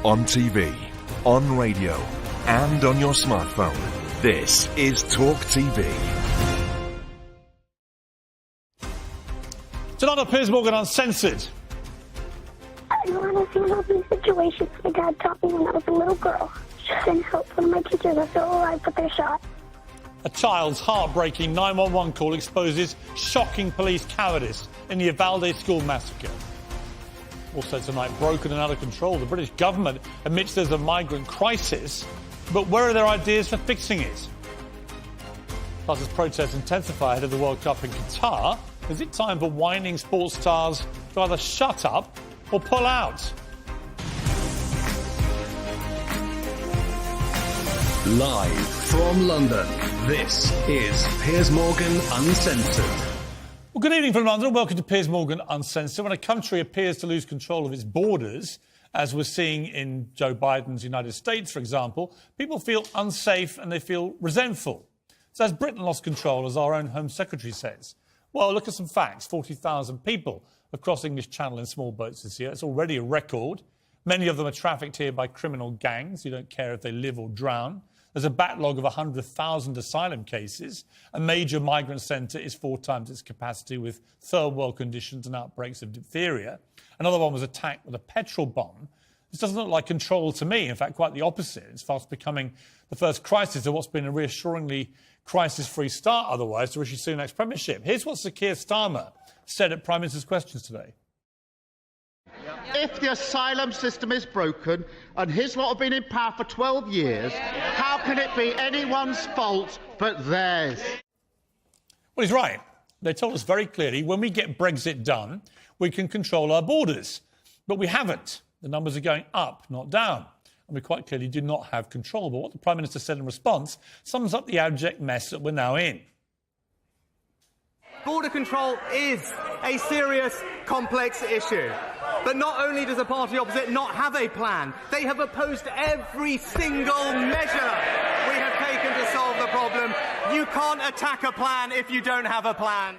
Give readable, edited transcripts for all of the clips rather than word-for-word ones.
On TV, on radio, and on your smartphone. This is Talk TV. Tonight on Piers Morgan Uncensored. I want to see all these situations my dad taught me when I was a little girl. Just in hope one of my teachers are still alive, but they're shot. A child's heartbreaking 911 call exposes shocking police cowardice in the Uvalde school massacre. Also tonight, broken and out of control. The British government admits there's a migrant crisis, but where are their ideas for fixing it? Plus, as protests intensify ahead of the World Cup in Qatar, is it time for whining sports stars to either shut up or pull out? Live from London, this is Piers Morgan Uncensored. Well, good evening from London. Welcome to Piers Morgan Uncensored. When a country appears to lose control of its borders, as we're seeing in Joe Biden's United States, for example, people feel unsafe and they feel resentful. So has Britain lost control, as our own Home Secretary says? Well, look at some facts. 40,000 people have crossed English Channel in small boats this year. It's already a record. Many of them are trafficked here by criminal gangs who don't care if they live or drown. There's a backlog of 100,000 asylum cases. A major migrant centre is 4 times its capacity with third world conditions and outbreaks of diphtheria. Another one was attacked with a petrol bomb. This doesn't look like control to me. In fact, quite the opposite. It's fast becoming the first crisis of what's been a reassuringly crisis-free start otherwise to Rishi Sunak's premiership. Here's what Sir Keir Starmer said at Prime Minister's Questions today. If the asylum system is broken and his lot have been in power for 12 years, how can it be anyone's fault but theirs? Well, he's right. They told us very clearly when we get Brexit done, we can control our borders. But we haven't. The numbers are going up, not down. And we quite clearly do not have control. But what the Prime Minister said in response sums up the abject mess that we're now in. Border control is a serious, complex issue. But not only does the party opposite not have a plan, they have opposed every single measure we have taken to solve the problem. You can't attack a plan if you don't have a plan.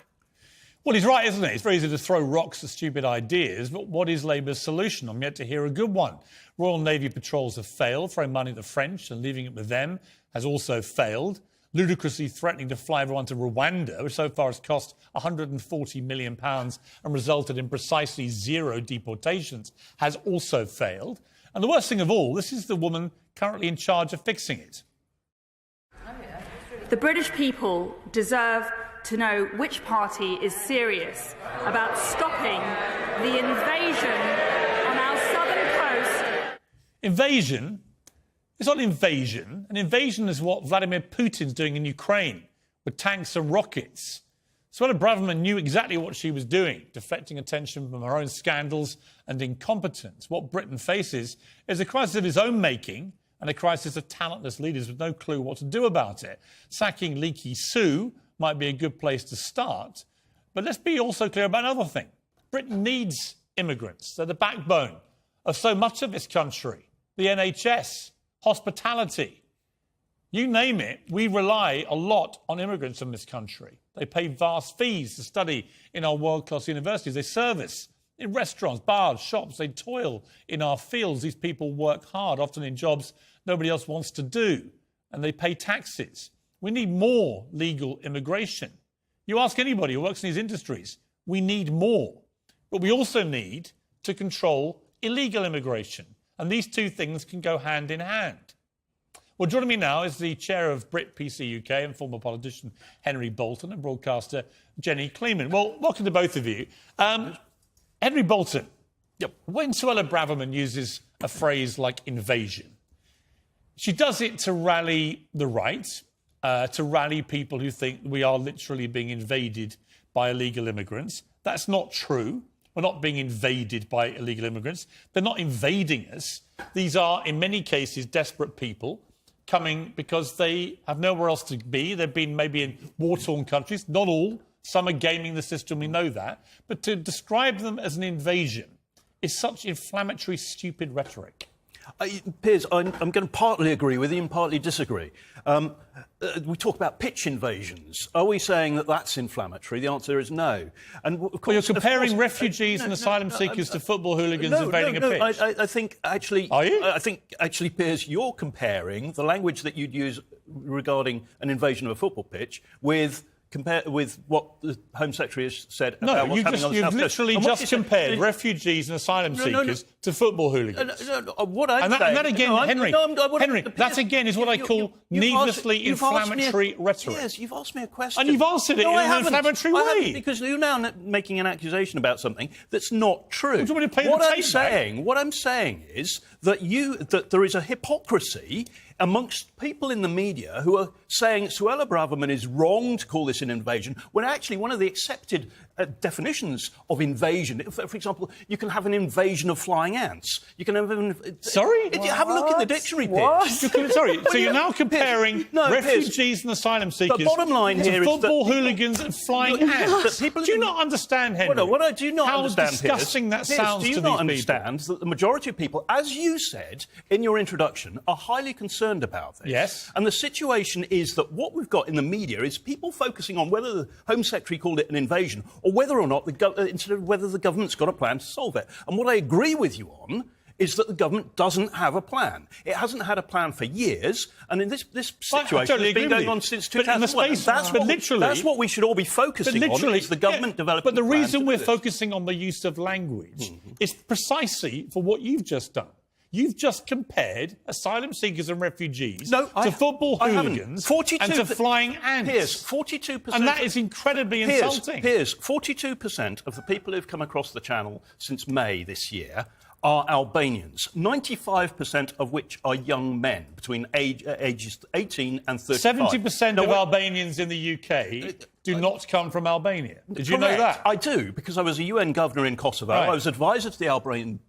Well, he's right, isn't he? It's very easy to throw rocks at stupid ideas, but what is Labour's solution? I'm yet to hear a good one. Royal Navy patrols have failed. Throwing money at the French and leaving it with them has also failed. Ludicrously threatening to fly everyone to Rwanda, which so far has cost £140 million and resulted in precisely 0 deportations, has also failed. And the worst thing of all, this is the woman currently in charge of fixing it. The British people deserve to know which party is serious about stopping the invasion on our southern coast. Invasion? It's not an invasion. An invasion is what Vladimir Putin's doing in Ukraine with tanks and rockets. Suella Braverman knew exactly what she was doing, deflecting attention from her own scandals and incompetence. What Britain faces is a crisis of its own making and a crisis of talentless leaders with no clue what to do about it. Sacking Leaky Sue might be a good place to start. But let's be also clear about another thing. Britain needs immigrants. They're the backbone of so much of this country. The NHS, hospitality, you name it, we rely a lot on immigrants in this country. They pay vast fees to study in our world-class universities. They serve us in restaurants, bars, shops. They toil in our fields. These people work hard, often in jobs nobody else wants to do, and they pay taxes. We need more legal immigration. You ask anybody who works in these industries, we need more. But we also need to control illegal immigration. And these two things can go hand in hand. Well, joining me now is the chair of Brit PC UK and former politician Henry Bolton and broadcaster Jenny Kleeman. Well, welcome to both of you. Henry Bolton, when Suella Braverman uses a phrase like invasion, she does it to rally the right, to rally people who think we are literally being invaded by illegal immigrants. That's not true. We're not being invaded by illegal immigrants. They're not invading us. These are, in many cases, desperate people coming because they have nowhere else to be. They've been maybe in war-torn countries. Not all. Some are gaming the system, we know that. But to describe them as an invasion is such inflammatory, stupid rhetoric. Piers, I'm going to partly agree with you and partly disagree. We talk about pitch invasions. Are we saying that that's inflammatory? The answer is no. And of course, you're comparing refugees and asylum seekers to football hooligans invading a pitch. I think actually... Are you? I think actually, Piers, you're comparing the language that you'd use regarding an invasion of a football pitch with what the Home Secretary has said about what's happening on the South Coast. You've literally just compared refugees and asylum seekers to football hooligans. What I'm saying... And that again, Henry, that again is what I call needlessly inflammatory rhetoric. Yes, you've asked me a question. And you've answered it in an inflammatory way. Because you're now making an accusation about something that's not true. Well, do you want me to play the tape back? What I'm saying is that there is a hypocrisy amongst people in the media who are saying Suella Braverman is wrong to call this an invasion, when actually one of the accepted definitions of invasion, for example, you can have an invasion of flying ants. You can have Sorry? Have a look in the dictionary, Piers. Sorry, so you're now comparing refugees and asylum seekers the bottom line to here football hooligans and flying ants. Do you not understand, Henry? What I do not understand, how disgusting that sounds to these people? Do you not understand that the majority of people, as you said in your introduction, are highly concerned about this? Yes. And the situation is that what we've got in the media is people focusing on whether the Home Secretary called it an invasion or whether or not instead of whether the government's got a plan to solve it. And what I agree with you on is that the government doesn't have a plan. It hasn't had a plan for years, and in this situation has been going on since 2001. That's what we should all be focusing on, is the government developing But the reason we're focusing on the use of language is precisely for what you've just done. You've just compared asylum seekers and refugees to football hooligans and to flying ants. Piers, 42%... And that is incredibly insulting. Piers, 42% of the people who've come across the Channel since May this year are Albanians, 95% of which are young men between ages 18 and 35. 70% of Albanians in the UK do not come from Albania. Did you know that? I do, because I was a UN governor in Kosovo. Right. I was advisor to the Albanian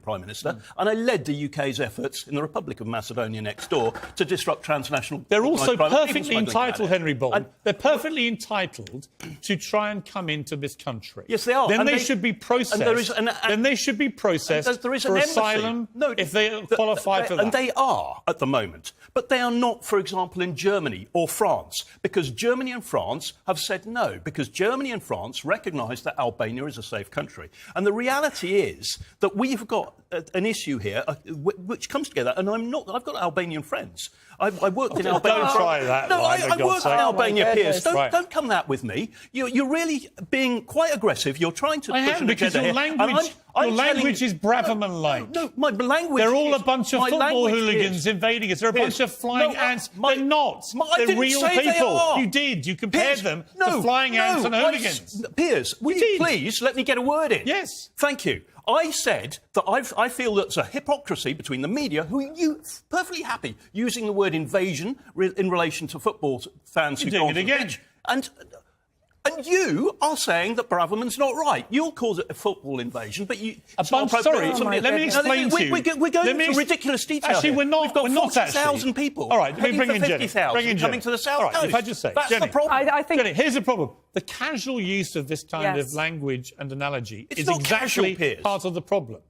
Prime Minister, and I led the UK's efforts in the Republic of Macedonia next door to disrupt transnational... They're also perfectly entitled, Henry Bolton. They're perfectly entitled to try and come into this country. Yes, they are. Then they should be processed. Then they should be processed for asylum if they qualify for that. And they are at the moment. But they are not, for example, in Germany or France, because Germany and France have said no, because Germany and France recognise that Albania is a safe country. And the reality is that we've got an issue here which comes together, and I've got Albanian friends. I worked in Albania. Don't try that. No, I worked in Albania, Piers. Don't come that with me. You're really being quite aggressive. You're trying to push an agenda here. Your language is Braverman-like. No, my language They're all a bunch of football hooligans invading us. They're a bunch of flying ants. They're not. They're real people. You did. You compared them to flying ants and hooligans. Piers, will you please let me get a word in? Yes. Thank you. I said that I feel that's a hypocrisy between the media, who are perfectly happy using the word invasion in relation to football fans who go on the pitch. And you are saying that Braverman's not right. You'll call it a football invasion, but you... Sorry, let me explain to you. We're going into ridiculous detail. Actually, here. we're not. We've got we're not 40,000 people. All right, let me bring in Jenny. Coming to the South Coast. If I just say, that's Jenny, the problem. I think... Jenny, here's the problem. The casual use of this kind of language and analogy is exactly part of the problem.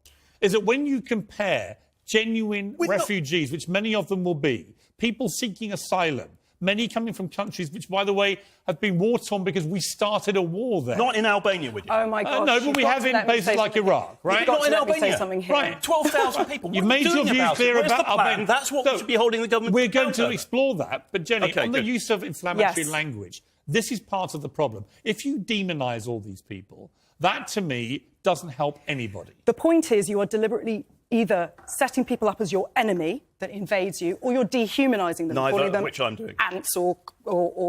Is that when you compare genuine refugees, which many of them will be, people seeking asylum, many coming from countries which, by the way, have been war-torn because we started a war there. Not in Albania, would you? Oh, my God. No, but we have in places like Iraq, right? Not in Albania. Right. 12,000 people. You've made your views clear about Albania. That's what we should be holding the government We're going to explore that. But, Jenny, on the use of inflammatory Yes. language, this is part of the problem. If you demonise all these people, that, to me, doesn't help anybody. The point is you are deliberately either setting people up as your enemy that invades you, or you're dehumanising them, calling them which I'm doing. Ants or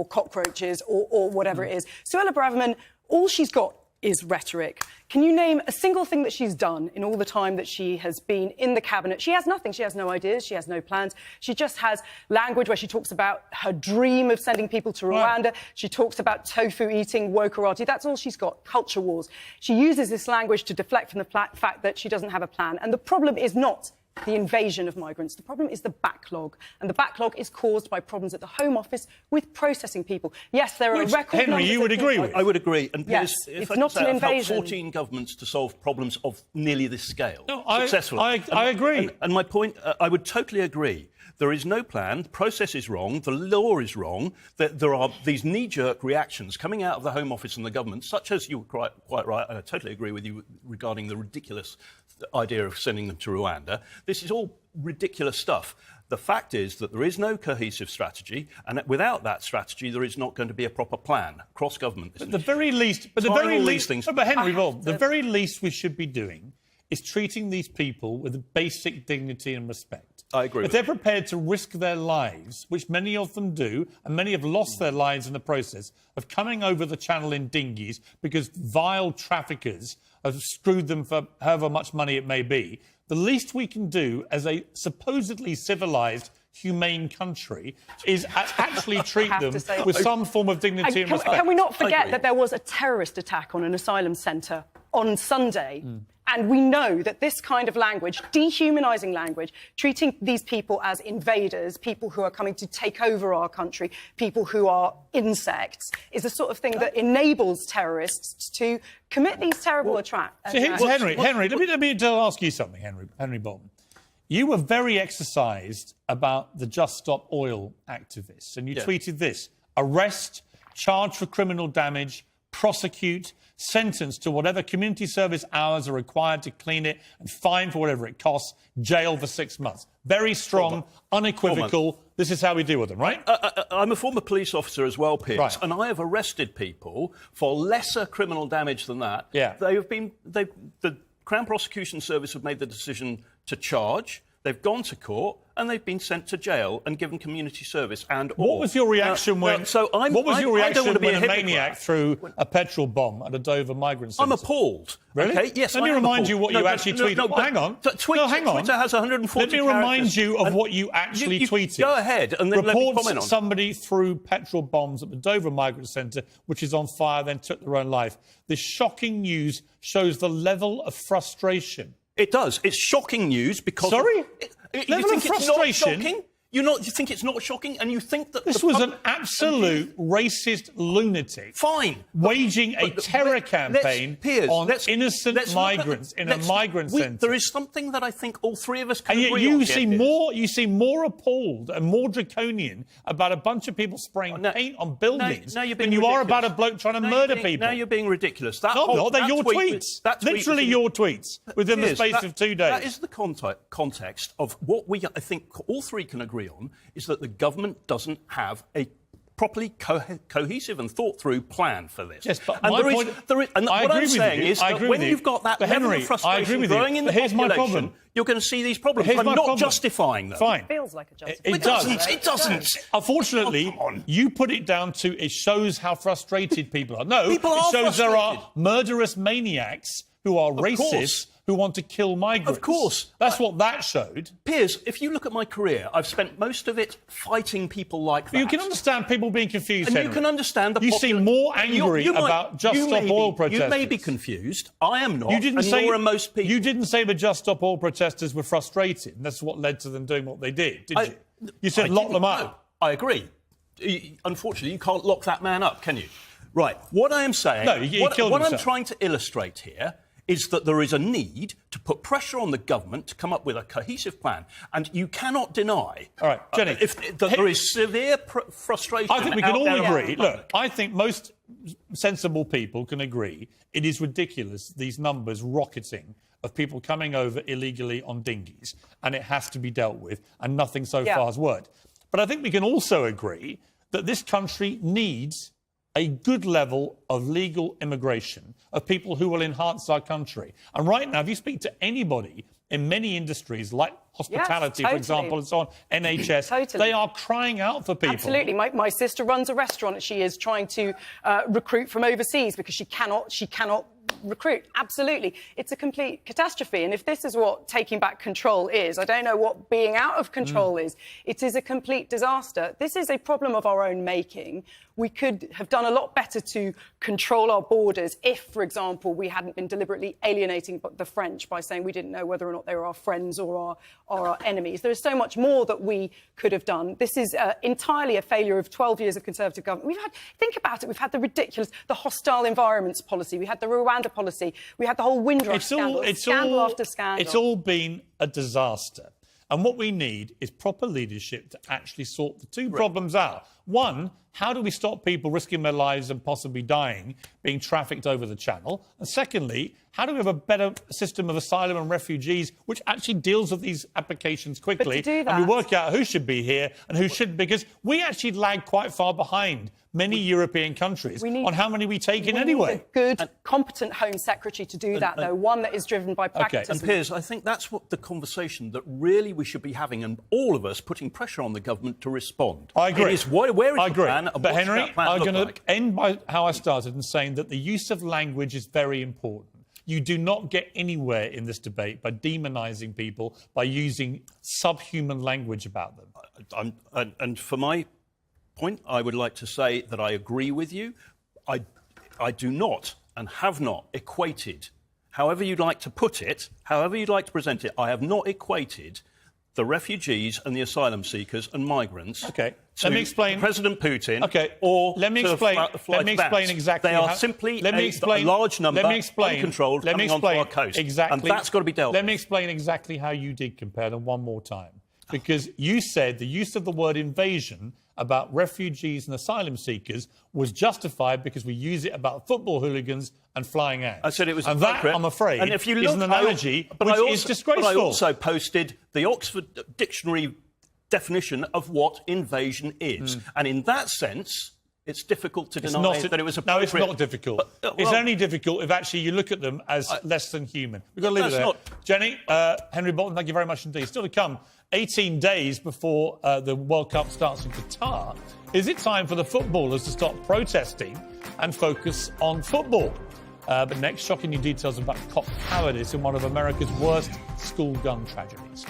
cockroaches or whatever it is. Suella Braverman, all she's got is rhetoric. Can you name a single thing that she's done in all the time that she has been in the cabinet? She has nothing. She has no ideas. She has no plans. She just has language where she talks about her dream of sending people to Rwanda. Right. She talks about tofu eating, wokarati. That's all she's got, culture wars. She uses this language to deflect from the fact that she doesn't have a plan. And the problem is not the invasion of migrants. The problem is the backlog. And the backlog is caused by problems at the Home Office with processing people. Yes, there are record Henry, numbers you would agree with? I would agree. And yes, if it's not an I've helped invasion. 14 governments to solve problems of nearly this scale I successfully. agree. And my point, I would totally agree. There is no plan, the process is wrong, the law is wrong, that there are these knee-jerk reactions coming out of the Home Office and the government, such as you were quite right, and I totally agree with you regarding the ridiculous idea of sending them to Rwanda. This is all ridiculous stuff. The fact is that there is no cohesive strategy, and without that strategy, there is not going to be a proper plan cross government. But the very least, but Henry, the very least we should be doing is treating these people with basic dignity and respect. I agree. If they're prepared to risk their lives, which many of them do, and many have lost their lives in the process of coming over the channel in dinghies because vile traffickers have screwed them for however much money it may be, the least we can do as a supposedly civilised, humane country is actually treat them with some form of dignity and respect. Can we not forget that there was a terrorist attack on an asylum centre on Sunday? And we know that this kind of language, dehumanising language, treating these people as invaders, people who are coming to take over our country, people who are insects, is the sort of thing that enables terrorists to commit these terrible attacks. So Henry, let me ask you something, Henry Bolton. You were very exercised about the Just Stop Oil activists, and you tweeted this: arrest, charge for criminal damage, prosecute, sentence to whatever community service hours are required to clean it, and fine for whatever it costs, jail for 6 months. Very strong, unequivocal. This is how we deal with them, right? I'm a former police officer as well, Piers, right. And I have arrested people for lesser criminal damage than that. Yeah. The Crown Prosecution Service have made the decision to charge. They've gone to court and they've been sent to jail and given community service. And what was your reaction when? What was your reaction when a maniac threw a petrol bomb at a Dover migrant centre? I'm appalled. Really? Okay? Yes. Let me remind you what you actually tweeted. Hang on. Hang on. Twitter has 140 Let me remind you of what you actually tweeted. Go ahead and then let me comment on. Reports somebody threw petrol bombs at the Dover migrant centre, which is on fire, then took their own life. This shocking news shows the level of frustration. It does. It's shocking news because... Sorry? Level of frustration? You think it's not shocking, and you think that this was an absolute racist lunatic. Fine, waging a terror campaign on innocent migrants in a migrant centre. There is something that I think all three of us can agree on. You seem more appalled and more draconian about a bunch of people spraying paint on buildings than you are about a bloke trying to murder people. Now you're being ridiculous. They're your tweets. Literally your tweets within the space of 2 days. That is the context of what I think all three can agree on, is that the government doesn't have a properly cohesive and thought-through plan for this. Yes, but and what I'm saying is that when you've got that level of frustration growing in the population, you're going to see these problems. I'm not justifying them. Fine. It feels like a justification. It doesn't. Unfortunately, you put it down to it shows how frustrated people are. No, it shows there are murderous maniacs who are racist, who want to kill migrants. Of course. That's what that showed. Piers, if you look at my career, I've spent most of it fighting people like that. You can understand people being confused, and Henry. you can understand the... You seem more angry about Just Stop Oil protesters. You may be confused. I am not, nor are most people. You didn't say the Just Stop Oil protesters were frustrated, and that's what led to them doing what they did you? You said lock them up. No, I agree. Unfortunately, you can't lock that man up, can you? Right. What I am saying... No, he killed what himself. I'm trying to illustrate here is that there is a need to put pressure on the government to come up with a cohesive plan. And you cannot deny... All right, Jenny... that there is severe frustration. I think we can all agree. Look, I think most sensible people can agree it is ridiculous, these numbers rocketing of people coming over illegally on dinghies, and it has to be dealt with, and nothing so far has worked. But I think we can also agree that this country needs a good level of legal immigration of people who will enhance our country. And right now, if you speak to anybody in many industries, like hospitality, for example, and so on, NHS, they are crying out for people. Absolutely. My sister runs a restaurant. She is trying to recruit from overseas because she cannot recruit. Absolutely. It's a complete catastrophe. And if this is what taking back control is, I don't know what being out of control is. It is a complete disaster. This is a problem of our own making. We could have done a lot better to control our borders if, for example, we hadn't been deliberately alienating the French by saying we didn't know whether or not they were our friends or our enemies. There is so much more that we could have done. This is entirely a failure of 12 years of Conservative government. Think about it, we've had the hostile environments policy, we had the Rwanda policy, we had the whole Windrush scandal, scandal after scandal. It's all been a disaster. And what we need is proper leadership to actually sort the two problems out. One, how do we stop people risking their lives and possibly dying being trafficked over the channel? And secondly, how do we have a better system of asylum and refugees which actually deals with these applications quickly? But to do that, and we work out who should be here and who shouldn't, because we actually lag quite far behind many European countries on how many we take in anyway. Need a good, competent Home Secretary to do that, though, one that is driven by pragmatism. And Piers, I think that's what the conversation that really we should be having, and all of us putting pressure on the government to respond. I agree. It is where is I the agree. plan, and but what's Henry, that plan I'm look going to like? end by how I started in saying that the use of language is very important. You do not get anywhere in this debate by demonising people, by using subhuman language about them. And for my point, I would like to say that I agree with you. I do not and have not equated, however you'd like to put it, however you'd like to present it, I have not equated the refugees and the asylum seekers and migrants Okay. to Let me explain. President Putin Okay. or let me to explain. fly Let me explain exactly. They are simply let me explain, a large number, let me explain, uncontrolled, let me coming explain onto our coast. Exactly. And that's got to be dealt Let with. me explain exactly how you did compare them one more time. Because you said the use of the word invasion about refugees and asylum seekers was justified because we use it about football hooligans and flying ants. I said it was and appropriate. that, I'm afraid, and if you is look, an analogy which is disgraceful. But I also posted the Oxford Dictionary definition of what invasion is. And in that sense, it's difficult to deny that it was appropriate. No, it's not difficult. It's only difficult if actually you look at them as less than human. We've got to leave it there. Jenny, Henry Bolton, thank you very much indeed. Still to come, 18 days before the World Cup starts in Qatar, is it time for the footballers to stop protesting and focus on football? But next, shocking new details about cop cowardice in one of America's worst school gun tragedies.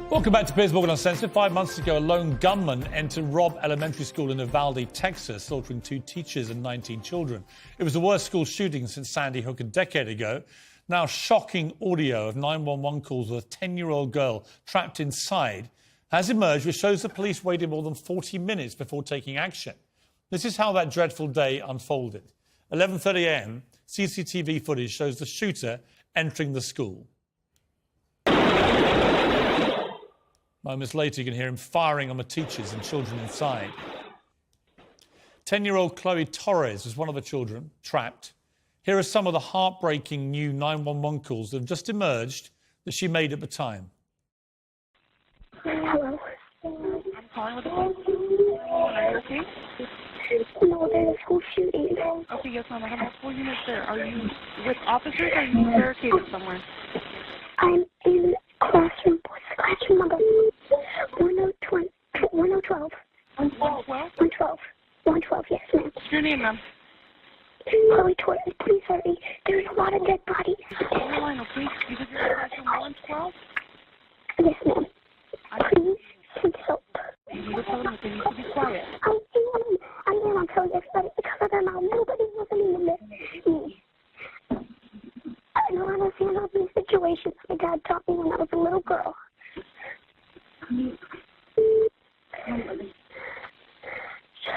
Welcome back to Piers Morgan Uncensored. 5 months ago, a lone gunman entered Robb Elementary School in Uvalde, Texas, slaughtering 2 teachers and 19 children. It was the worst school shooting since Sandy Hook a decade ago. Now, shocking audio of 911 calls with a 10-year-old girl trapped inside has emerged, which shows the police waited more than 40 minutes before taking action. This is how that dreadful day unfolded. 11:30 a.m., CCTV footage shows the shooter entering the school. Moments later, you can hear him firing on the teachers and children inside. 10-year-old Chloe Torres was one of the children trapped. Here are some of the heartbreaking new 911 calls that have just emerged that she made at the time. Hello. I'm calling with the police. Are you okay? No, there's a school shooting. Okay, yes, ma'am. I have multiple units there. Are you with officers or are you barricaded somewhere? I'm in classroom. What's the classroom number? 1012. 112? 112, yes, ma'am. What's your name, ma'am? Chloe Torres, please hurry. There's a lot of dead bodies. Line, okay? You said you're in classroom 112? Yes, ma'am. Please help. You need to tell them that they need to be quiet. I'm telling everybody because of their mouth. Nobody listening to me. I know how to handle these situations. My dad taught me when I was a little girl.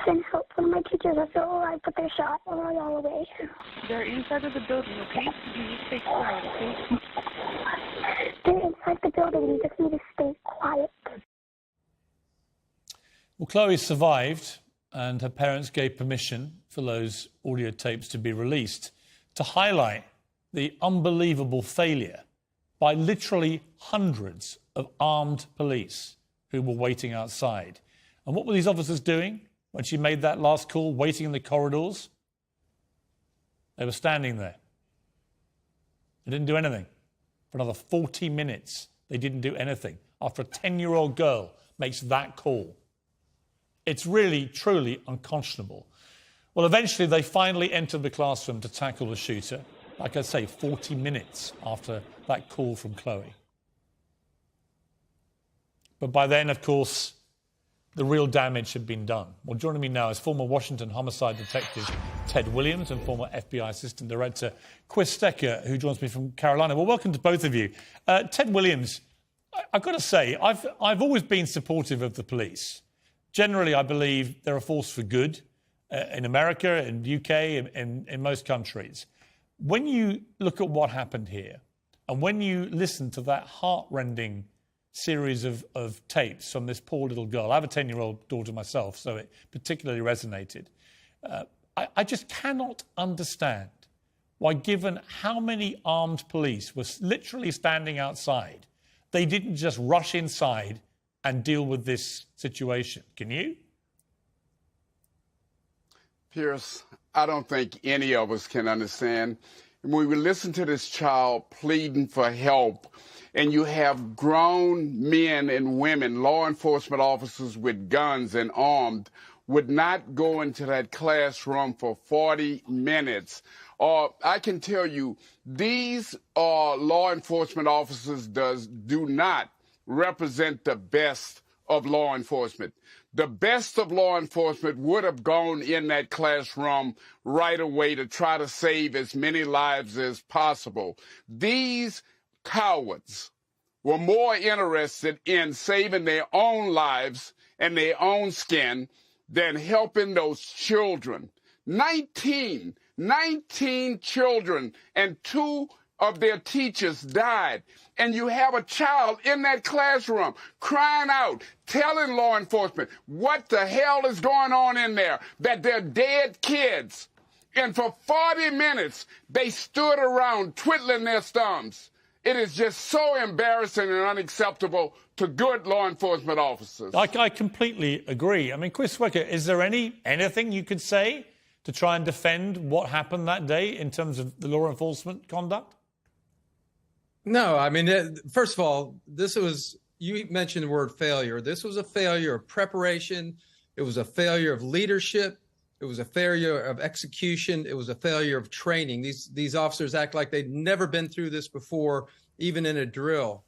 Send help. One of my teachers are still alive, but they're shot and are all away. They're inside of the building, okay? You need to stay quiet, okay? They're inside the building. You just need to stay quiet. Well, Chloe survived, and her parents gave permission for those audio tapes to be released to highlight the unbelievable failure by literally hundreds of armed police who were waiting outside. And what were these officers doing when she made that last call, waiting in the corridors? They were standing there. They didn't do anything. For another 40 minutes, they didn't do anything after a 10-year-old girl makes that call. It's really, truly unconscionable. Well, eventually, they finally entered the classroom to tackle the shooter. Like I say, 40 minutes after that call from Chloe. But by then, of course, the real damage had been done. Well, joining me now is former Washington homicide detective Ted Williams and former FBI Assistant Director Chris Stecker, who joins me from Carolina. Well, welcome to both of you. Ted Williams, I've got to say, I've always been supportive of the police. Generally, I believe they're a force for good in America, in the UK, in most countries. When you look at what happened here, and when you listen to that heart-rending series of tapes from this poor little girl, I have a 10-year-old daughter myself, so it particularly resonated. I just cannot understand why, given how many armed police were literally standing outside, they didn't just rush inside and deal with this situation. Can you? Piers, I don't think any of us can understand. When we listen to this child pleading for help, and you have grown men and women, law enforcement officers with guns and armed, would not go into that classroom for 40 minutes. I can tell you, these law enforcement officers do not represent the best of law enforcement. The best of law enforcement would have gone in that classroom right away to try to save as many lives as possible. These cowards were more interested in saving their own lives and their own skin than helping those children. 19 children and 2 of their teachers died. And you have a child in that classroom crying out, telling law enforcement what the hell is going on in there, that they're dead kids. And for 40 minutes, they stood around twiddling their thumbs. It is just so embarrassing and unacceptable to good law enforcement officers. I completely agree. I mean, Chris Stecker, is there anything you could say to try and defend what happened that day in terms of the law enforcement conduct? No, I mean, first of all, you mentioned the word failure. This was a failure of preparation. It was a failure of leadership. It was a failure of execution. It was a failure of training. These officers act like they'd never been through this before, even in a drill.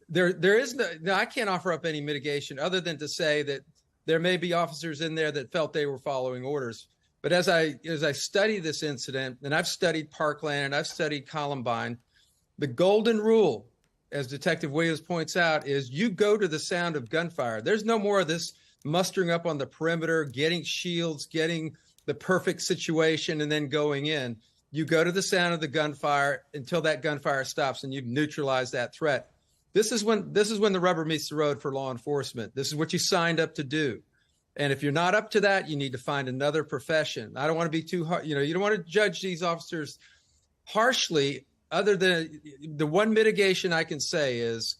there is no, I can't offer up any mitigation other than to say that there may be officers in there that felt they were following orders. But as I study this incident, and I've studied Parkland and I've studied Columbine, the golden rule, as Detective Williams points out, is you go to the sound of gunfire. There's no more of this mustering up on the perimeter, getting shields, getting the perfect situation, and then going in. You go to the sound of the gunfire until that gunfire stops and you've neutralized that threat. This is when the rubber meets the road for law enforcement. This is what you signed up to do. And if you're not up to that, you need to find another profession. I don't want to be too hard. You don't want to judge these officers harshly, other than the one mitigation I can say is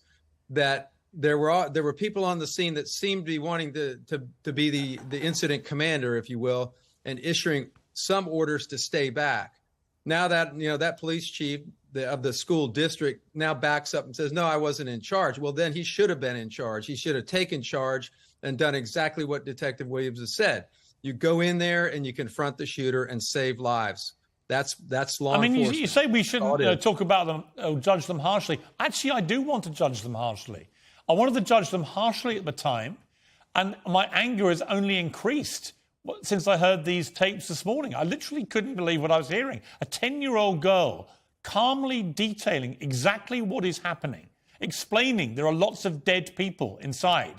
that there were people on the scene that seemed to be wanting to be the incident commander, if you will, and issuing some orders to stay back. Now that, that police chief of the school district now backs up and says, no, I wasn't in charge. Well, then he should have been in charge. He should have taken charge and done exactly what Detective Williams has said. You go in there and you confront the shooter and save lives. That's law enforcement. You say we shouldn't talk about them, judge them harshly. Actually, I do want to judge them harshly. I wanted to judge them harshly at the time, and my anger has only increased since I heard these tapes this morning. I literally couldn't believe what I was hearing. A 10-year-old girl calmly detailing exactly what is happening, explaining there are lots of dead people inside,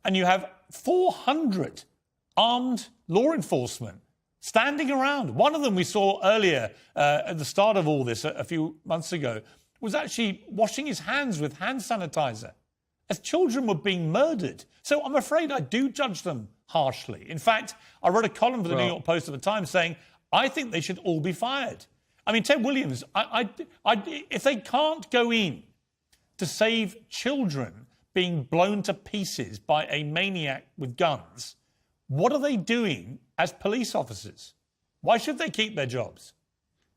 and you have 400 armed law enforcement standing around. One of them we saw earlier at the start of all this a few months ago was actually washing his hands with hand sanitizer as children were being murdered. So I'm afraid I do judge them harshly. In fact, I wrote a column for the New York Post at the time saying, I think they should all be fired. I mean, Ted Williams, if they can't go in to save children being blown to pieces by a maniac with guns, what are they doing as police officers? Why should they keep their jobs?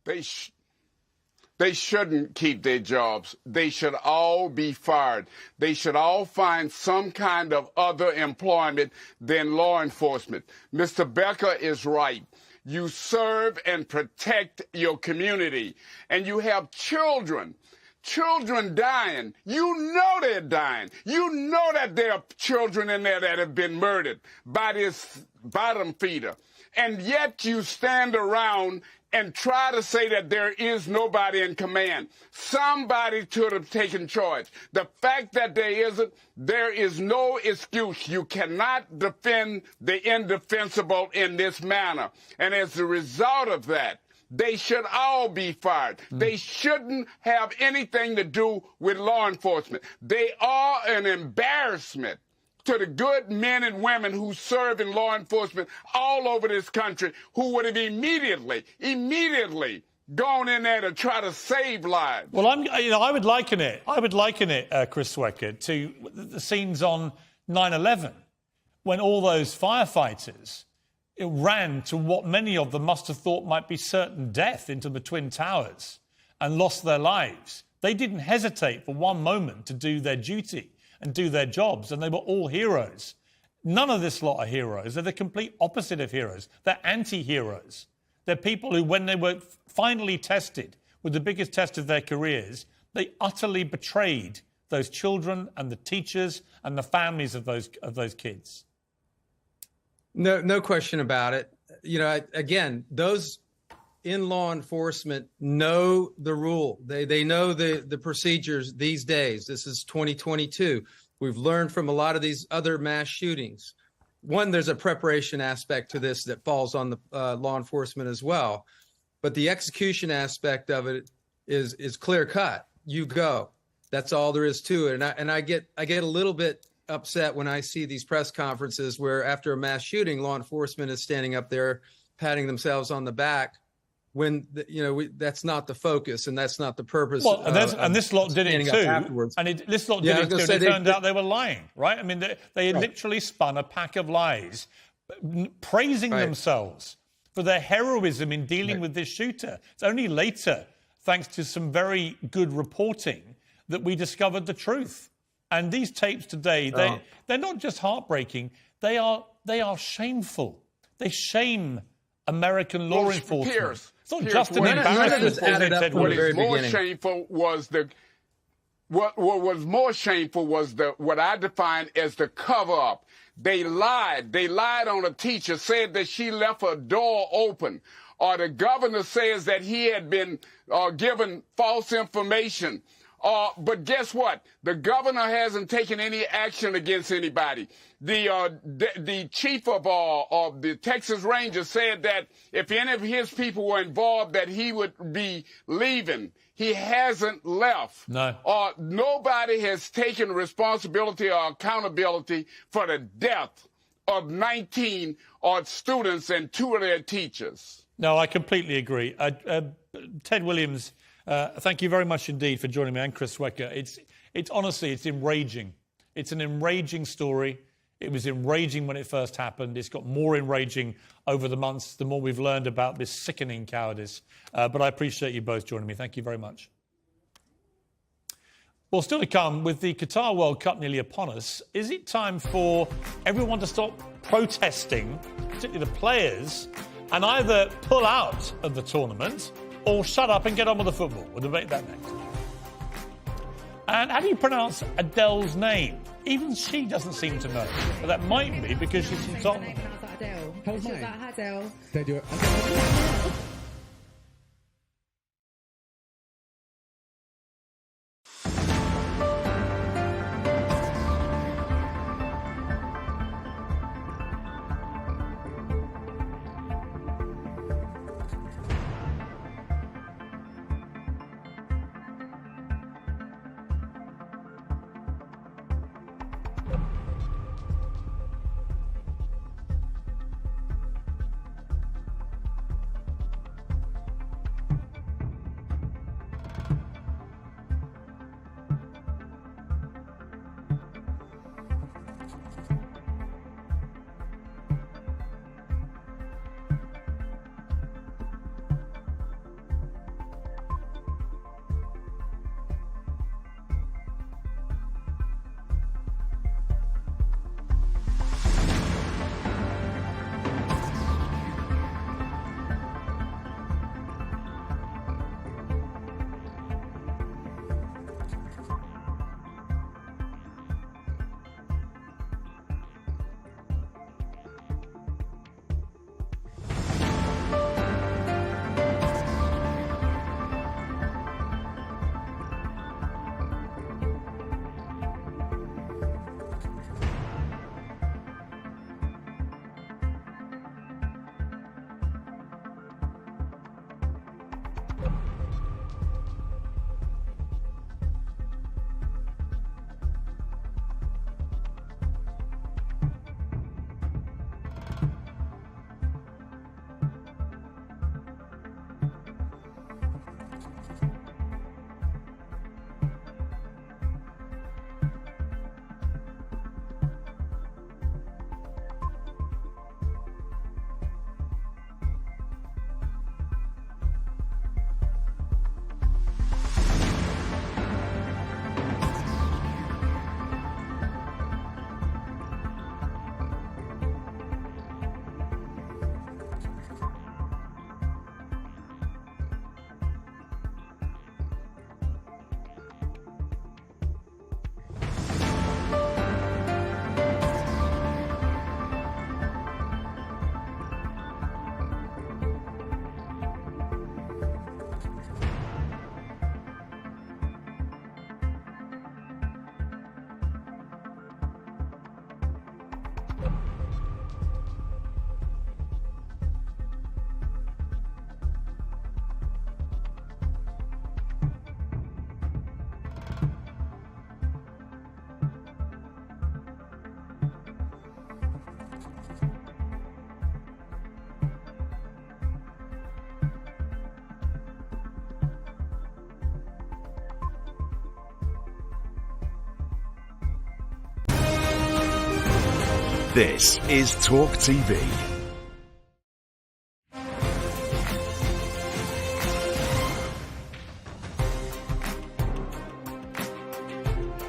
They shouldn't keep their jobs. They should all be fired. They should all find some kind of other employment than law enforcement. Mr. Becker is right. You serve and protect your community. And you have children dying. You know they're dying. You know that there are children in there that have been murdered by this bottom feeder. And yet you stand around and try to say that there is nobody in command. Somebody should have taken charge. The fact that there is no excuse. You cannot defend the indefensible in this manner. And as a result of that, they should all be fired. They shouldn't have anything to do with law enforcement. They are an embarrassment to the good men and women who serve in law enforcement all over this country, who would have immediately gone in there to try to save lives. Well, I would liken it, Chris Swecker, to the scenes on 9/11, when all those firefighters ran to what many of them must have thought might be certain death into the Twin Towers and lost their lives. They didn't hesitate for one moment to do their duty and do their jobs, and they were all heroes. None of this lot are heroes. They're the complete opposite of heroes. They're anti-heroes. They're people who, when they were finally tested with the biggest test of their careers, they utterly betrayed those children and the teachers and the families of those kids. No question about it. Again, those in law enforcement know the rule. They know the procedures these days. This is 2022. We've learned from a lot of these other mass shootings. One, there's a preparation aspect to this that falls on the law enforcement as well. But the execution aspect of it is clear cut. You go. That's all there is to it. And I get a little bit upset when I see these press conferences where after a mass shooting, law enforcement is standing up there patting themselves on the back when that's not the focus and that's not the purpose. Well, and this lot did it too. This lot did it too. It turned out they were lying, right? I mean, they literally spun a pack of lies, praising themselves for their heroism in dealing with this shooter. It's only later, thanks to some very good reporting, that we discovered the truth. And these tapes today, they're not just heartbreaking, they are shameful. They shame American law enforcement. Piers, it's not just an embarrassment. What is more shameful was what was more shameful was what I define as the cover-up. They lied. They lied on a teacher, said that she left her door open. Or the governor says that he had been given false information. But guess what? The governor hasn't taken any action against anybody. The chief of the Texas Rangers said that if any of his people were involved, that he would be leaving. He hasn't left. No. Nobody has taken responsibility or accountability for the death of 19 students and 2 of their teachers. No, I completely agree. Ted Williams, thank you very much indeed for joining me, and Chris Swecker. It's honestly, it's enraging. It's an enraging story. It was enraging when it first happened. It's got more enraging over the months, the more we've learned about this sickening cowardice. But I appreciate you both joining me. Thank you very much. Well, still to come, with the Qatar World Cup nearly upon us, is it time for everyone to stop protesting, particularly the players, and either pull out of the tournament or shut up and get on with the football? We'll debate that next. And how do you pronounce Adele's name? Even she doesn't seem to know. But that might be because she's from Tottenham. This is Talk TV.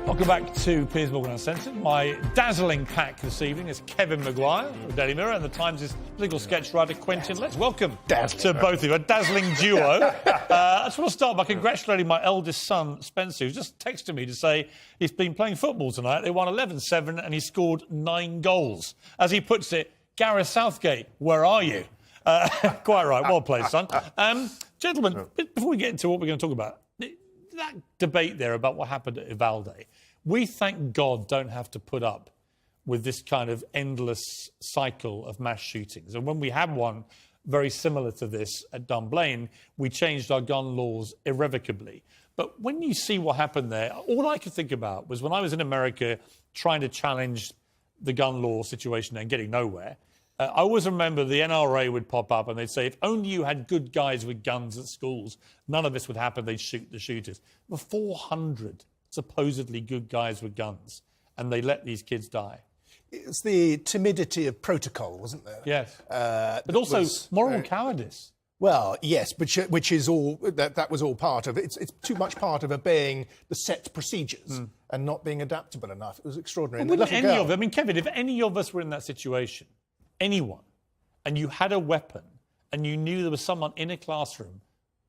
Welcome back to Piers Morgan Uncensored. My dazzling pack this evening is Kevin Maguire of Daily Mirror and the Times' political sketch writer Quentin. Let's welcome to both of you, a dazzling duo. I just want to start by congratulating my eldest son, Spencer, who's just texted me to say he's been playing football tonight. They won 11-7 and he scored 9 goals. As he puts it, Gareth Southgate, where are you? Quite right. Well played, son. Gentlemen, before we get into what we're going to talk about, that debate there about what happened at Uvalde, we, thank God, don't have to put up with this kind of endless cycle of mass shootings. And when we had one very similar to this at Dunblane, we changed our gun laws irrevocably. But when you see what happened there, all I could think about was when I was in America trying to challenge the gun law situation and getting nowhere, I always remember the NRA would pop up and they'd say, if only you had good guys with guns at schools, none of this would happen. They'd shoot the shooters. There were 400 supposedly good guys with guns, and they let these kids die. It's the timidity of protocol, wasn't there? Yes. But also moral cowardice. Well, yes, which is all, that was all part of it. It's too much part of obeying the set procedures and not being adaptable enough. It was extraordinary. Well, wouldn't any of them, I mean, Kevin, if any of us were in that situation, anyone, and you had a weapon and you knew there was someone in a classroom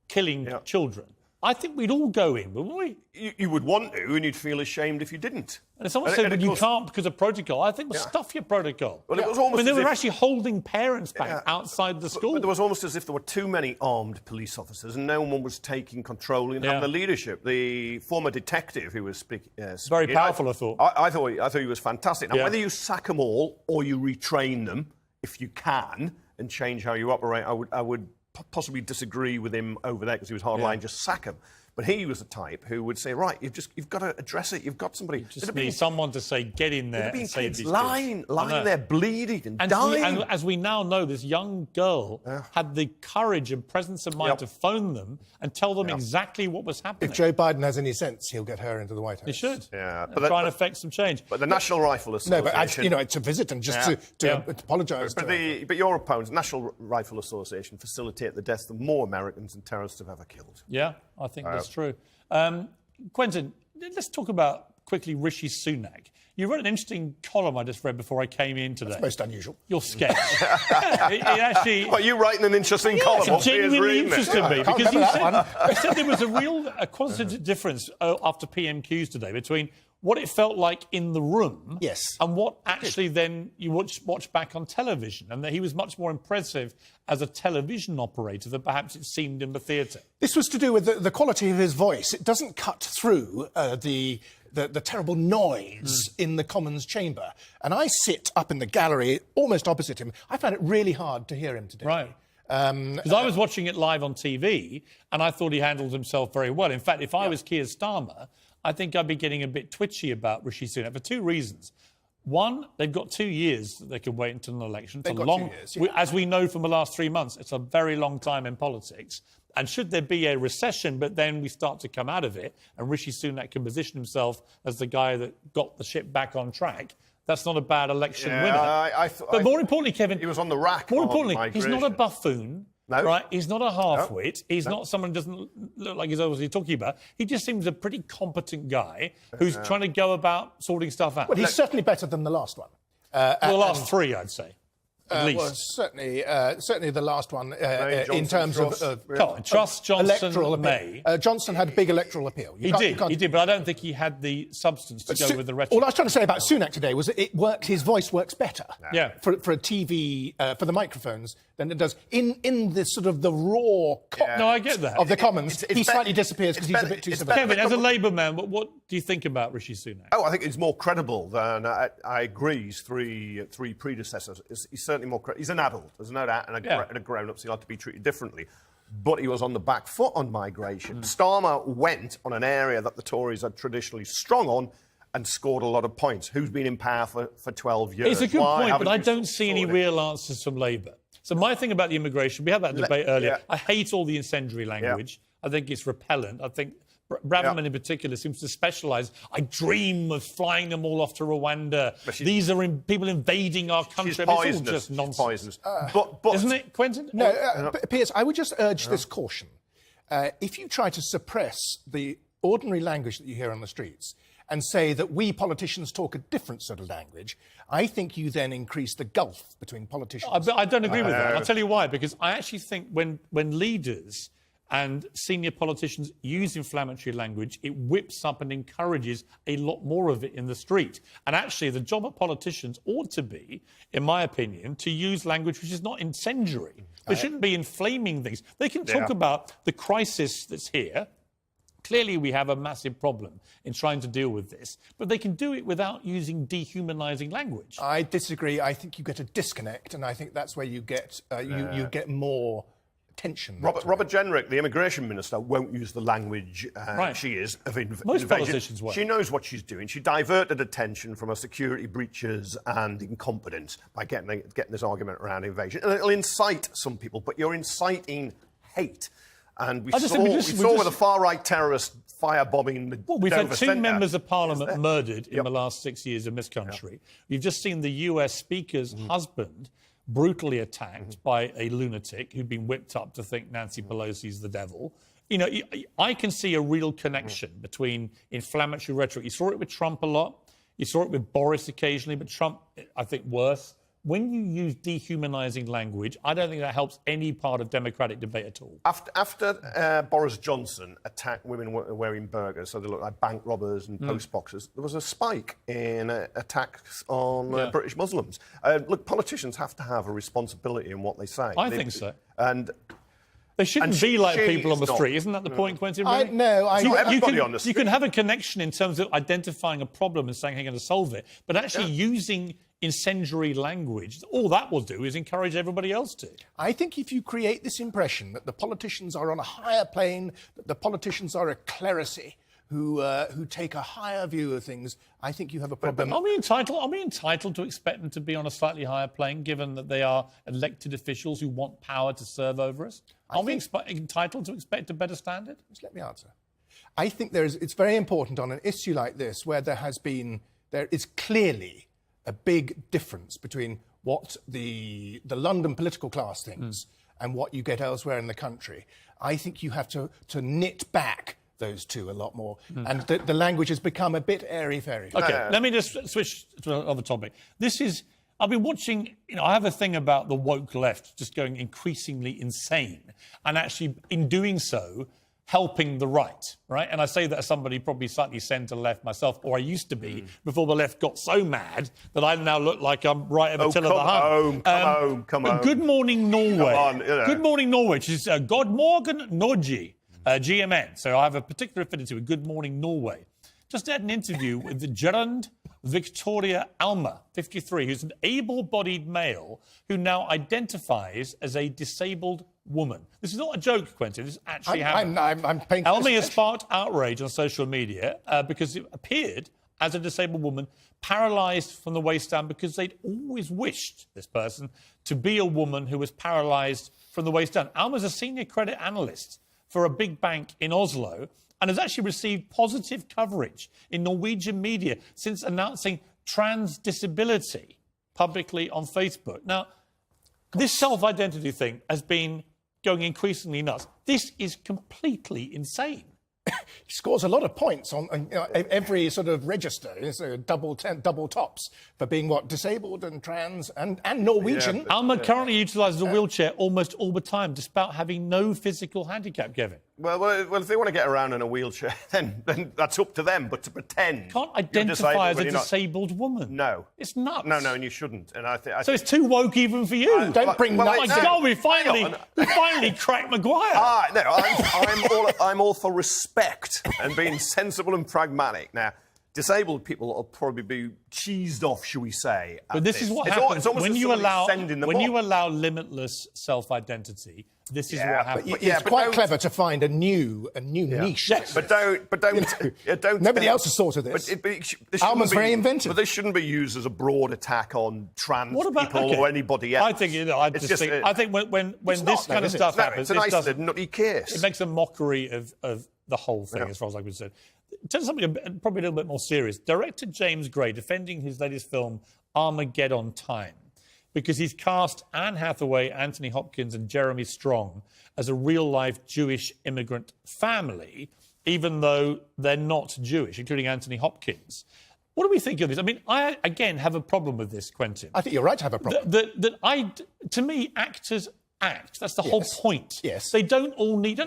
killing children, I think we'd all go in, wouldn't we? You would want to, and you'd feel ashamed if you didn't. And if someone said, you can't because of protocol, I think, well, stuff your protocol. Well, it was almost they were actually holding parents back outside the school. But there was almost as if there were too many armed police officers and no one was taking control and having the leadership. The former detective who was speaking... very powerful, I thought. I thought he was fantastic. Now, whether you sack them all or you retrain them, if you can, and change how you operate, I would possibly disagree with him over there because he was hardline, just sack him. But he was the type who would say, right, you've got to address it. You've got somebody. You just need someone to say, get in there and save these kids. Lying there, bleeding and dying. And as we now know, this young girl had the courage and presence of mind to phone them and tell them exactly what was happening. If Joe Biden has any sense, he'll get her into the White House. He should. Yeah, but try and affect some change. But the National Rifle Association... No, but actually, to visit and just to apologise to her. But your opponents, National Rifle Association, facilitate the deaths of more Americans than terrorists have ever killed. Yeah, I think that's true. Quentin, let's talk about quickly Rishi Sunak. You wrote an interesting column I just read before I came in today. That's most unusual. Your sketch. it actually... Well, you writing an interesting column? It genuinely interested me because you said there was a quantitative difference after PMQs today between what it felt like in the room and what actually then you watch back on television, and that he was much more impressive as a television operator than perhaps it seemed in the theatre. This was to do with the quality of his voice. It doesn't cut through the terrible noise in the Commons chamber. And I sit up in the gallery almost opposite him. I found it really hard to hear him today. Right. Because I was watching it live on TV and I thought he handled himself very well. In fact, if I was Keir Starmer, I think I'd be getting a bit twitchy about Rishi Sunak for 2 reasons. One, they've got 2 years that they can wait until an election. It's a long, 2 years, as we know from the last 3 months, it's a very long time in politics. And should there be a recession, but then we start to come out of it, and Rishi Sunak can position himself as the guy that got the ship back on track, that's not a bad election winner. But more importantly, Kevin... He was on the rack. More importantly, he's not a buffoon. No. Right? He's not a half-wit. He's not someone who doesn't look like he's obviously talking about. He just seems a pretty competent guy who's trying to go about sorting stuff out. Well, he's certainly better than the last one. The last 3, I'd say. At least. Well, certainly the last one in terms of Truss, Johnson, electoral May. Johnson had big electoral appeal. He did, but I don't think he had the substance to go with the rhetoric. All I was trying to say about Sunak today was that his voice works better for a TV, for the microphones, than it does in the sort of the raw I get that. of the Commons. He slightly disappears because he's a bit too severe. Kevin, as a Labour man, what do you think about Rishi Sunak? Oh, I think he's more credible than I agree. His three predecessors. He's certainly more credible. He's an adult, there's no doubt, and a grown-up, so he'll have to be treated differently. But he was on the back foot on migration. Starmer went on an area that the Tories are traditionally strong on and scored a lot of points. Who's been in power for 12 years? It's a good point, but I don't see any real answers from Labour. So my thing about the immigration, we had that debate earlier. I hate all the incendiary language. I think it's repellent. I think Braverman in particular seems to specialise. I dream of flying them all off to Rwanda. These are people invading our country. It's all just nonsense. But isn't it, Quentin? No, Piers, I would just urge this caution. If you try to suppress the ordinary language that you hear on the streets and say that we politicians talk a different sort of language, I think you then increase the gulf between politicians. I don't agree with that. I'll tell you why. Because I actually think when leaders and senior politicians use inflammatory language, it whips up and encourages a lot more of it in the street. And actually, the job of politicians ought to be, in my opinion, to use language which is not incendiary. They shouldn't be inflaming things. They can talk about the crisis that's here. Clearly, we have a massive problem in trying to deal with this, but they can do it without using dehumanising language. I disagree. I think you get a disconnect, and I think that's where you get you get more tension. Robert Jenrick, the immigration minister, won't use the language she is of Most invasion. politicians won't. She knows what she's doing. She diverted attention from her security breaches and incompetence by getting this argument around invasion. And it'll incite some people, but you're inciting hate. And we saw with the far-right terrorist firebombing the we've Dover had two Centre. members of Parliament murdered in the last 6 years in this country. We've just seen the US Speaker's husband brutally attacked by a lunatic who'd been whipped up to think Nancy Pelosi's the devil. You know, I can see a real connection between inflammatory rhetoric. You saw it with Trump a lot. You saw it with Boris occasionally, but Trump, I think, worse. When you use dehumanising language, I don't think that helps any part of democratic debate at all. After Boris Johnson attacked women wearing burqas, so they look like bank robbers and post boxers, there was a spike in attacks on British Muslims. Look, politicians have to have a responsibility in what they say. I think so. And they shouldn't be like people on the street. Isn't that the point, Quentin? Really? You can have a connection in terms of identifying a problem and saying how you're going to solve it, but actually using incendiary language, all that will do is encourage everybody else to. I think if you create this impression that the politicians are on a higher plane, that the politicians are a clerisy who take a higher view of things, I think you have a problem. Are we entitled to expect them to be on a slightly higher plane, given that they are elected officials who want power to serve over us? Are we entitled to expect a better standard? Just let me answer. I think it's very important on an issue like this, where there is clearly a big difference between what the London political class thinks and what you get elsewhere in the country. I think you have to knit back those two a lot more. And the language has become a bit airy-fairy. OK, let me just switch to another topic. I've been watching, I have a thing about the woke left just going increasingly insane and actually, in doing so, helping the right? And I say that as somebody probably slightly centre-left myself, or I used to be, before the left got so mad that I now look like I'm right at Attila the Hun. Come on. Good Morning Norway. Good Morning Norway, which is God Morgen Norge, GMN. So I have a particular affinity with Good Morning Norway. Just had an interview with Gerund Victoria Alma, 53, who's an able-bodied male who now identifies as a disabled woman. This is not a joke, Quentin. This actually happened. I'm paying Alma has sparked outrage on social media because it appeared as a disabled woman, paralysed from the waist down, because they'd always wished, this person, to be a woman who was paralysed from the waist down. Alma's a senior credit analyst for a big bank in Oslo, and has actually received positive coverage in Norwegian media since announcing trans disability publicly on Facebook. Now, this self-identity thing has been going increasingly nuts. This is completely insane. He scores a lot of points on every sort of register. It's double tops for being disabled and trans and Norwegian. Yeah, Alma currently utilises a wheelchair almost all the time, despite having no physical handicap, Kevin. Well, if they want to get around in a wheelchair, then that's up to them. But to pretend can't identify as a disabled woman. No, it's nuts. No, and you shouldn't. And so it's too woke even for you. Don't bring nuts. My God, we finally cracked Maguire. I'm all for respect and being sensible and pragmatic. Now, disabled people will probably be cheesed off, shall we say? But this is what happens when you allow limitless self-identity. This is what happens. It's quite clever to find a new niche. Yes. But don't. Nobody else has thought of this. Alma's very inventive. But this shouldn't be used as a broad attack on trans people or anybody else. I think I think when this kind of stuff happens, it's a nice nutty case. It makes a mockery of the whole thing, as far as I'm concerned. Tell something probably a little bit more serious. Director James Gray defending his latest film Armageddon Time, because he's cast Anne Hathaway, Anthony Hopkins and Jeremy Strong as a real-life Jewish immigrant family even though they're not Jewish, including Anthony Hopkins. What do we think of this? I mean, I, again, have a problem with this, Quentin. I think you're right to have a problem. To me, actors act. That's the whole point. Yes. They don't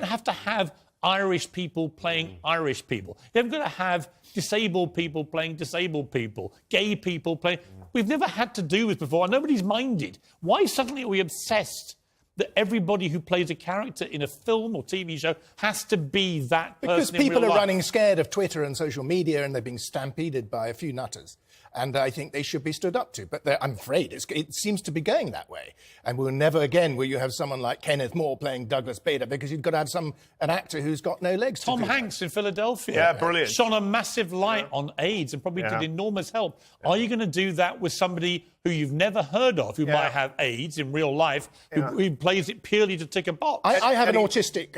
have to have Irish people playing Irish people. They've got to have disabled people playing disabled people, gay people playing... We've never had to do this before, and nobody's minded. Why suddenly are we obsessed that everybody who plays a character in a film or TV show has to be that person Because in real people are life? running scared of Twitter and social media, and they're being stampeded by a few nutters. And I think they should be stood up to. But I'm afraid it seems to be going that way. And we'll never again will you have someone like Kenneth Moore playing Douglas Bader, because you've got to have an actor who's got no legs to Tom do Hanks in Philadelphia. Yeah, brilliant. Shone a massive light on AIDS and probably did enormous help. Are you going to do that with somebody who you've never heard of, who might have AIDS in real life, who plays it purely to tick a box? I have an autistic...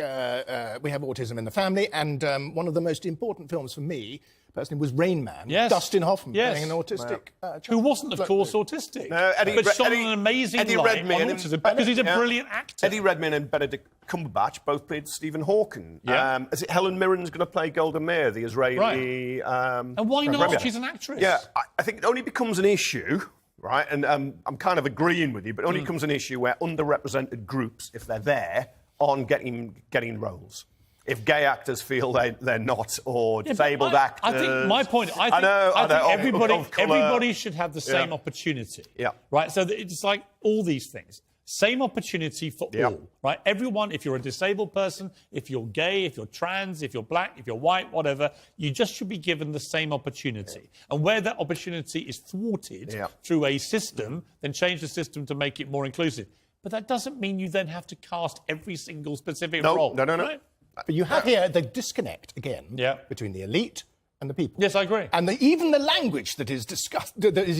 we have autism in the family, and one of the most important films for me... personally, was Rain Man. Yes. Dustin Hoffman Yes. playing an autistic child. Who wasn't, of course, autistic. No, but shone an amazing light on autism because he's a brilliant actor. Eddie Redmayne and Benedict Cumberbatch both played Stephen Hawking. Yeah. Is it Helen Mirren's going to play Golda Meir, the Israeli... and why not? Premier? She's an actress. Yeah, I think it only becomes an issue, right, and I'm kind of agreeing with you, but it only becomes an issue where underrepresented groups, if they're there, aren't getting roles. If gay actors feel they're not, or disabled actors... I think my point... I think everybody should have the same opportunity. Yeah. Right? So that it's like all these things. Same opportunity for all. Right? Everyone, if you're a disabled person, if you're gay, if you're trans, if you're black, if you're white, whatever, you just should be given the same opportunity. And where that opportunity is thwarted through a system, then change the system to make it more inclusive. But that doesn't mean you then have to cast every single specific role. No. Right? But you have here the disconnect, again, between the elite and the people. Yes, I agree. And even the language that is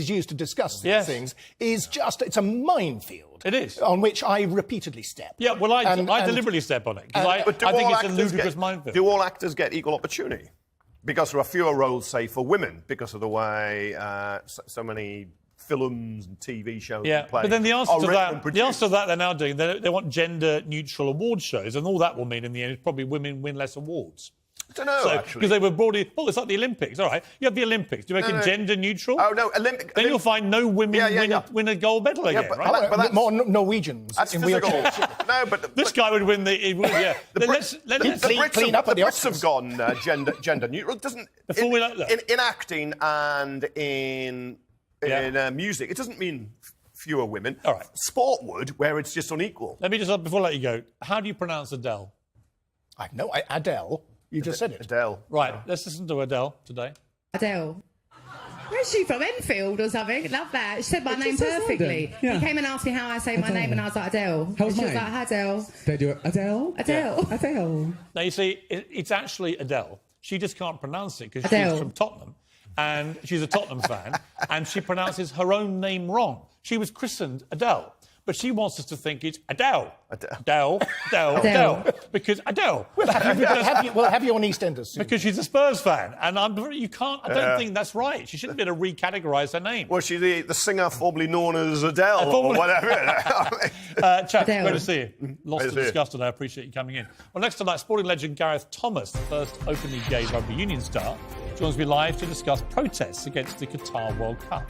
used to discuss these things is it's a minefield. It is. On which I repeatedly step. Yeah, well, I deliberately step on it, because I think it's a ludicrous minefield. Do all actors get equal opportunity? Because there are fewer roles, say, for women, because of the way so many... films and TV shows. Yeah, but then the answer to that they're now doing, they want gender-neutral award shows, and all that will mean in the end is probably women win less awards. I don't know, actually. Because they were broadly... Well, it's like the Olympics, all right. You have the Olympics. Do you make it gender-neutral? Oh, no, Then you'll find no women win a gold medal again, right? But more Norwegians in wheelchairs. No, but... This guy would win the... The Brits have gone gender-neutral. Doesn't... In acting and in music, it doesn't mean fewer women. All right. Sport would, where it's just unequal. Let me just, before I let you go, how do you pronounce Adele? I know, Adele. You just said it. Adele. Right, let's listen to Adele today. Adele. Where's she from? Enfield or something? Love that. She said my name perfectly. Yeah. He came and asked me how I say my name, and I was like, Adele. How's and she was mine? like, hi, Adele. They do it. Adele? Adele. Yeah. Adele. Now, you see, it's actually Adele. She just can't pronounce it because Adele. she's from Tottenham. And she's a Tottenham fan, and she pronounces her own name wrong. She was christened Adele, but she wants us to think it's Adele. Adele. Because Adele. Have you on EastEnders soon. Because she's a Spurs fan, and I don't think that's right. She shouldn't be able to recategorise her name. Was she the singer formerly known as Adele or whatever? Chaps, great to see you. Lots to discuss today. I appreciate you coming in. Well, next tonight, sporting legend Gareth Thomas, the first openly gay rugby union star, joins me live to discuss protests against the Qatar World Cup.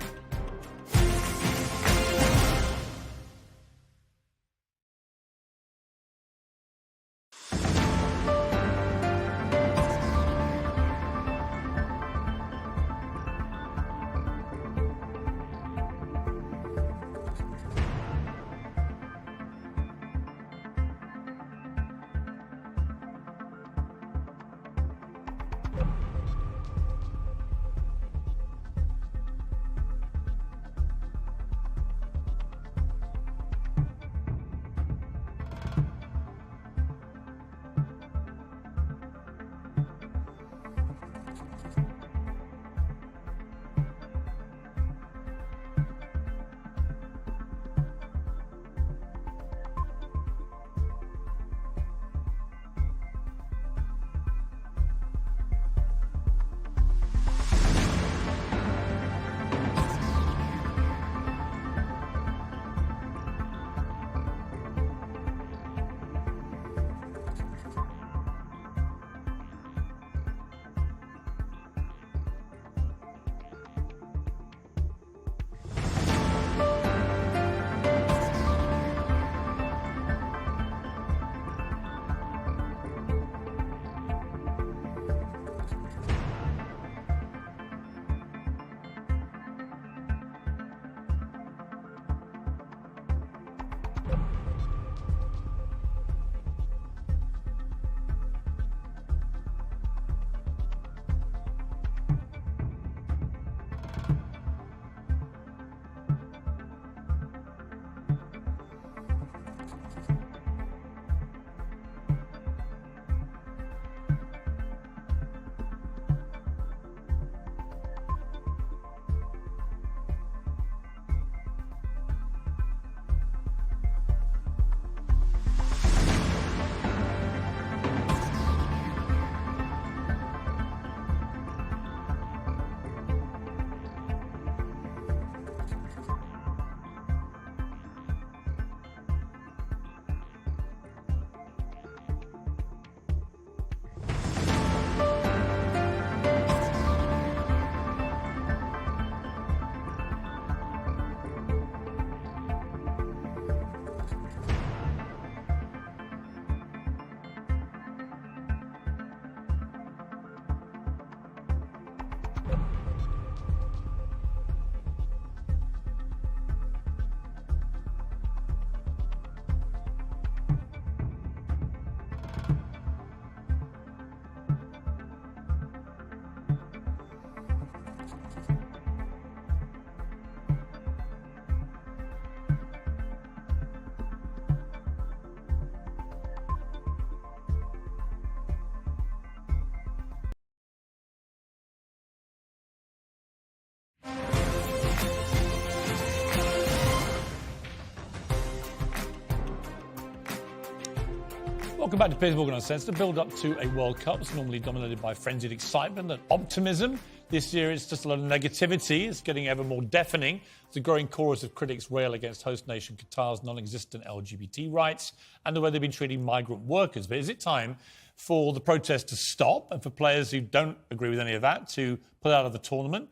Welcome back to Piers Morgan Uncensored. The build-up to a World Cup is normally dominated by frenzied excitement and optimism. This year it's just a lot of negativity. It's getting ever more deafening. There's a growing chorus of critics rail against host nation Qatar's non-existent LGBT rights and the way they've been treating migrant workers. But is it time for the protest to stop and for players who don't agree with any of that to pull out of the tournament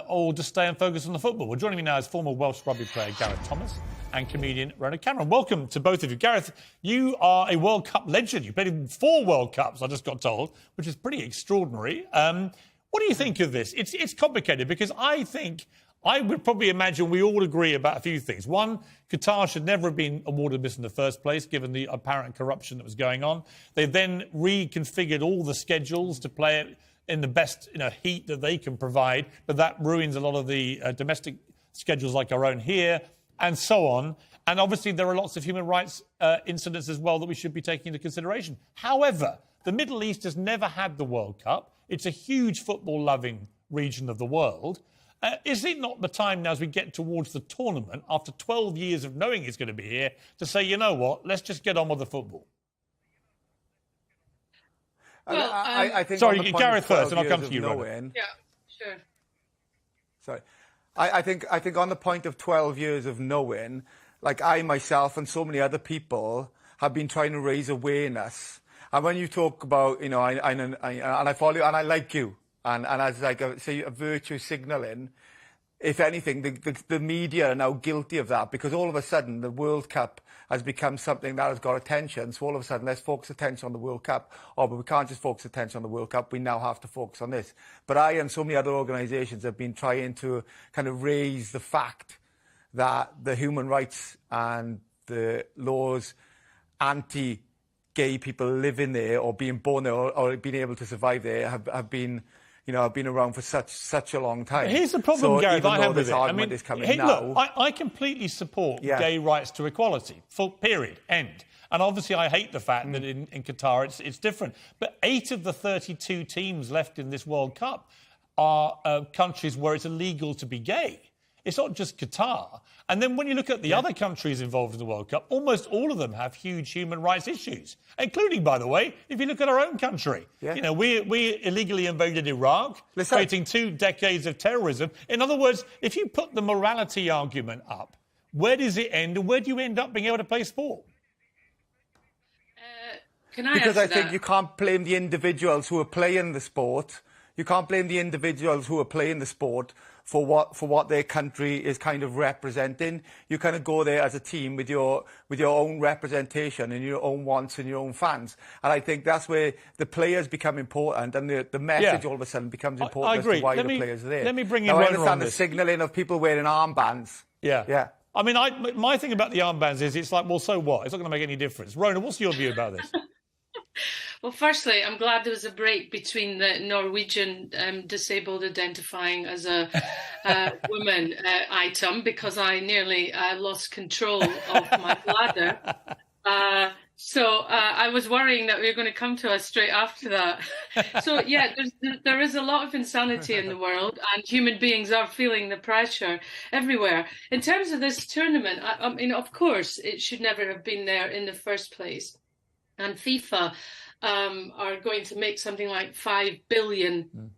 or just stay and focus on the football? Well, joining me now is former Welsh rugby player Gareth Thomas and comedian Rona Cameron. Welcome to both of you. Gareth, you are a World Cup legend. You've played in 4 World Cups, I just got told, which is pretty extraordinary. What do you think of this? It's complicated because I would probably imagine we all agree about a few things. One, Qatar should never have been awarded this in the first place, given the apparent corruption that was going on. They then reconfigured all the schedules to play it in the best heat that they can provide, but that ruins a lot of the domestic schedules like our own here, and so on. And obviously there are lots of human rights incidents as well that we should be taking into consideration. However, the Middle East has never had the World Cup. It's a huge football-loving region of the world. Is it not the time now, as we get towards the tournament, after 12 years of knowing it's going to be here, to say, you know what, let's just get on with the football? Well, I think sorry, Gareth first, and I'll come to you, Rona. Yeah, sure. Sorry. I think on the point of 12 years of knowing, like I myself and so many other people have been trying to raise awareness. And when you talk about, and I follow you and I like you, and as like a virtue signalling, if anything, the media are now guilty of that because all of a sudden the World Cup has become something that has got attention. So all of a sudden, let's focus attention on the World Cup. Oh, but we can't just focus attention on the World Cup. We now have to focus on this. But I and so many other organisations have been trying to kind of raise the fact that the human rights and the laws anti-gay people living there or being born there or being able to survive there have been around for such a long time. Here's the problem, Gareth, I have with it. Argument is coming now. Look, I completely support gay rights to equality, period, end. And obviously I hate the fact that in Qatar it's different. But 8 of the 32 teams left in this World Cup are countries where it's illegal to be gay. It's not just Qatar. And then when you look at the other countries involved in the World Cup, almost all of them have huge human rights issues, including, by the way, if you look at our own country. Yeah. We illegally invaded Iraq, creating 2 decades of terrorism. In other words, if you put the morality argument up, where does it end and where do you end up being able to play sport? Because I think you can't blame the individuals who are playing the sport. You can't blame the individuals who are playing the sport for what their country is kind of representing. You kind of go there as a team with your own representation and your own wants and your own fans. And I think that's where the players become important and the message all of a sudden becomes important as to why the players are there. Let me bring in now, Rona I understand on the this. signalling of people wearing armbands. Yeah. I mean, my thing about the armbands is it's like, well, so what? It's not going to make any difference. Rona, what's your view about this? Well, firstly, I'm glad there was a break between the Norwegian disabled identifying as a woman item because I nearly lost control of my bladder. So I was worrying that we were going to come to us straight after that. So, yeah, there is a lot of insanity in the world and human beings are feeling the pressure everywhere. In terms of this tournament, I mean, of course, it should never have been there in the first place. And FIFA are going to make something like £5 billion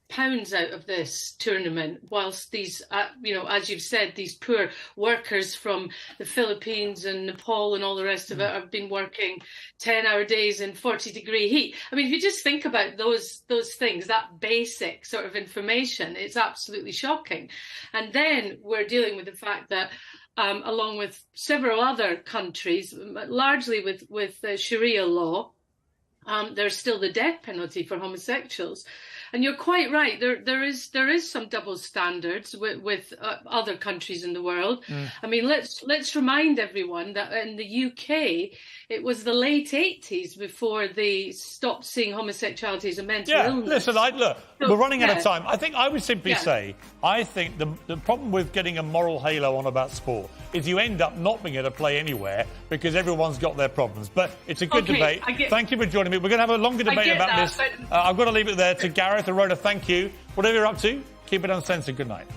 pounds out of this tournament, whilst these, as you've said, these poor workers from the Philippines and Nepal and all the rest of it have been working 10-hour days in 40-degree heat. I mean, if you just think about those things, that basic sort of information, it's absolutely shocking. And then we're dealing with the fact that along with several other countries, largely with Sharia law, there's still the death penalty for homosexuals. And you're quite right. There is some double standards with other countries in the world. I mean, let's remind everyone that in the UK, it was the late 80s before they stopped seeing homosexuality as a mental illness. Listen, we're running out of time. I think I would simply say, I think the problem with getting a moral halo on about sport is you end up not being able to play anywhere because everyone's got their problems. But it's a good debate. Thank you for joining me. We're going to have a longer debate about this. I've got to leave it there to Gareth and Rhoda. Thank you. Whatever you're up to, keep it uncensored. Good night.